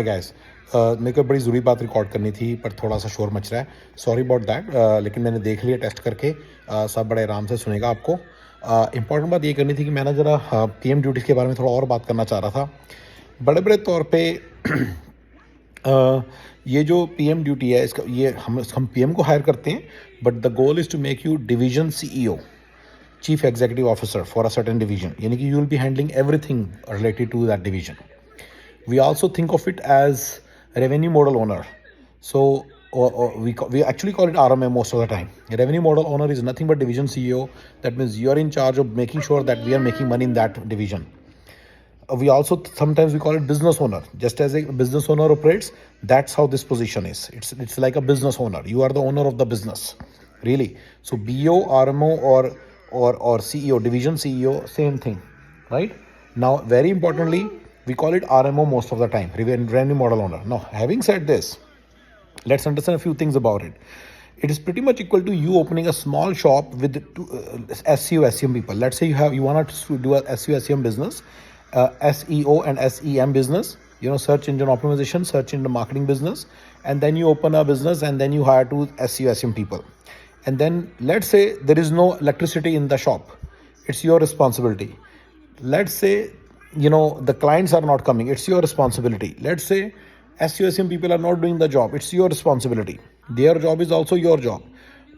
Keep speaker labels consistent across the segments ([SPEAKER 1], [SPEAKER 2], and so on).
[SPEAKER 1] Guys, मेरे को बड़ी ज़रूरी बात रिकॉर्ड करनी थी पर थोड़ा सा शोर मच रहा है। सॉरी अबाउट दैट, लेकिन मैंने देख लिया टेस्ट करके। सब बड़े आराम से सुनेगा आपको। इंपॉर्टेंट बात ये करनी थी कि मैं ना ज़रा पीएम ड्यूटीज़ के बारे में थोड़ा और बात करना चाह रहा था। बड़े बड़े तौर पे ये जो पीएम ड्यूटी है इसका ये हम पीएम को हायर करते हैं, but the goal is to make you division CEO, chief executive officer for a certain division, यानी कि you will be handling everything related to that division. We also think of it as a revenue model owner. So we actually call it RMA most of the time. A revenue model owner is nothing but division CEO. That means you are in charge of making sure that we are making money in that division. We also sometimes we call it business owner. Just as a business owner operates, that's how this position is. It's like a business owner. You are the owner of the business, really. So BO, RMO, or CEO, division CEO, same thing, right? Now, very importantly, we call it RMO most of the time, revenue model owner. Now, having said this, let's understand a few things about it. It is pretty much equal to you opening a small shop with SEO, SEM people. Let's say you want to do a SEO, SEM business, SEO and SEM business. Search engine optimization, search engine marketing business, and then you open a business and then you hire two SEO, SEM people. And then let's say there is no electricity in the shop. It's your responsibility. Let's say the clients are not coming, it's your responsibility. Let's say SEO people are not doing the job, it's your responsibility. Their job is also your job.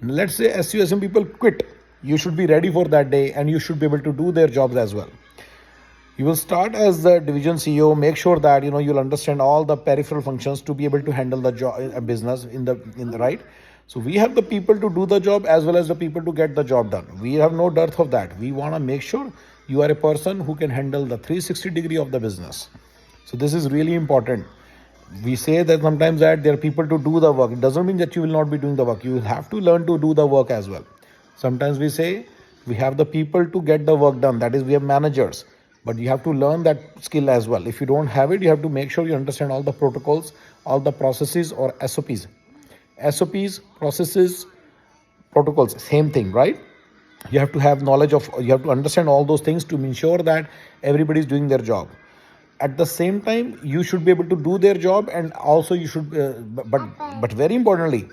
[SPEAKER 1] Let's say SEO people quit, you should be ready for that day and you should be able to do their jobs as well. You will start as the division CEO. Make sure that you'll understand all the peripheral functions to be able to handle the job, business in the right. So we have the people to do the job as well as the people to get the job done. We have no dearth of that. We want to make sure you are a person who can handle the 360 degree of the business. So this is really important. We say that sometimes that there are people to do the work. It doesn't mean that you will not be doing the work. You will have to learn to do the work as well. Sometimes we say we have the people to get the work done. That is, we have managers. But you have to learn that skill as well. If you don't have it, you have to make sure you understand all the protocols, all the processes or SOPs. SOPs, processes, protocols, same thing, right? You have to have knowledge of, you have to understand all those things to ensure that everybody is doing their job. At the same time, you should be able to do their job, and also you should, but very importantly,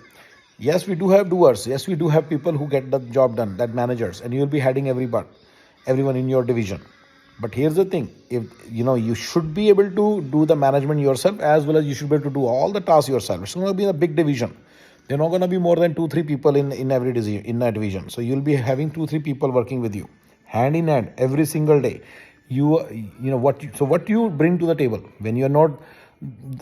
[SPEAKER 1] yes, we do have doers. Yes, we do have people who get the job done, that managers, and you will be heading everyone in your division. But here's the thing: if you should be able to do the management yourself, as well as you should be able to do all the tasks yourself. It's not going to be a big division. They're not going to be more than 2-3 people in every division. So you'll be having 2-3 people working with you, hand in hand, every single day. What do you bring to the table when you are not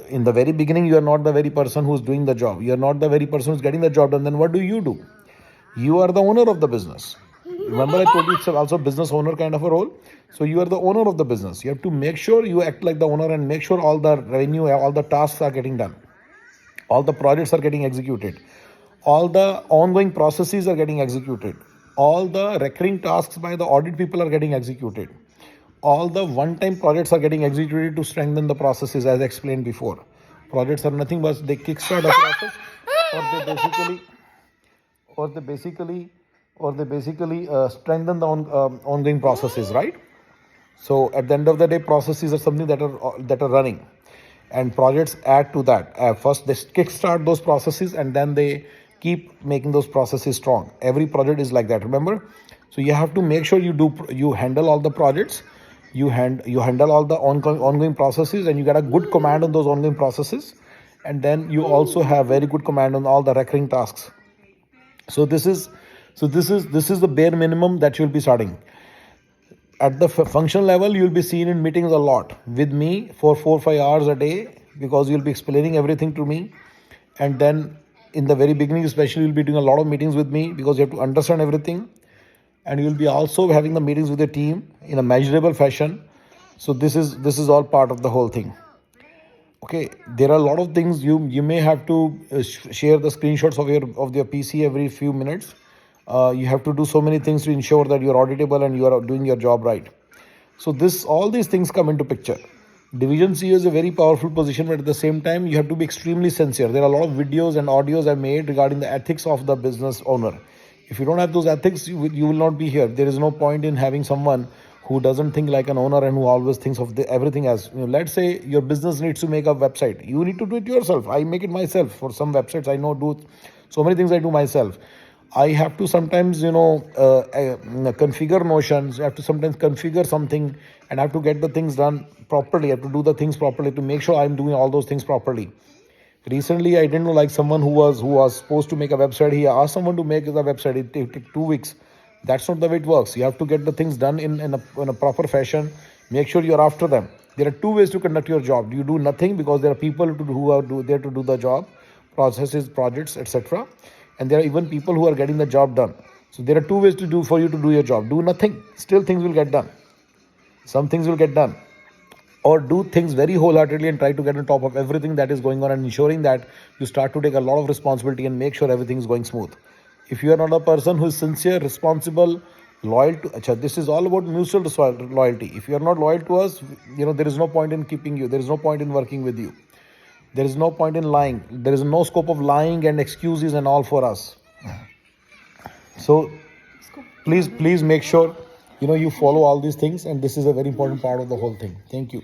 [SPEAKER 1] in the very beginning? You are not the very person who's doing the job. You are not the very person who's getting the job done. Then what do? You are the owner of the business. Remember, I told you it's also business owner kind of a role. So you are the owner of the business. You have to make sure you act like the owner and make sure all the revenue, all the tasks are getting done. All the projects are getting executed. All the ongoing processes are getting executed. All the recurring tasks by the audit people are getting executed. All the one-time projects are getting executed to strengthen the processes, as I explained before. Projects are nothing but they kickstart a process, or they basically strengthen the ongoing processes, right? So at the end of the day, processes are something that are running, and projects add to that. First, they kickstart those processes, and then they keep making those processes strong. Every project is like that. Remember, so you have to make sure you handle all the projects, you handle all the ongoing processes, and you get a good command on those ongoing processes, and then you also have very good command on all the recurring tasks. So this is the bare minimum that you'll be starting. At the function level, you'll be seen in meetings a lot with me for 4-5 hours a day, because you'll be explaining everything to me. And then in the very beginning especially, you'll be doing a lot of meetings with me because you have to understand everything. And you'll be also having the meetings with the team in a measurable fashion. So this is all part of the whole thing. Okay, there are a lot of things you may have to share the screenshots of your PC every few minutes. You have to do so many things to ensure that you're auditable and you are doing your job right. So all these things come into picture. Division CEO is a very powerful position, but at the same time, you have to be extremely sincere. There are a lot of videos and audios I've made regarding the ethics of the business owner. If you don't have those ethics, you will not be here. There is no point in having someone who doesn't think like an owner and who always thinks of everything as, let's say your business needs to make a website. You need to do it yourself. I make it myself. For some websites, I know do so many things I do myself. I have to sometimes, configure Notions. I have to sometimes configure something and I have to get the things done properly. I have to do the things properly to make sure I'm doing all those things properly. Recently, I didn't know, like someone who was supposed to make a website. He asked someone to make the website. It took 2 weeks. That's not the way it works. You have to get the things done in a proper fashion. Make sure you're after them. There are two ways to conduct your job. You do nothing because there are people who are there to do the job, processes, projects, etc. And there are even people who are getting the job done. So there are two ways to do for you to do your job. Do nothing. Still things will get done. Some things will get done, or do things very wholeheartedly and try to get on top of everything that is going on and ensuring that you start to take a lot of responsibility and make sure everything is going smooth. If you are not a person who is sincere, responsible, loyal to, this is all about mutual loyalty. If you are not loyal to us, there is no point in keeping you. There is no point in working with you. There is no point in lying. There is no scope of lying and excuses and all for us. So please make sure you follow all these things, and this is a very important part of the whole thing. Thank you.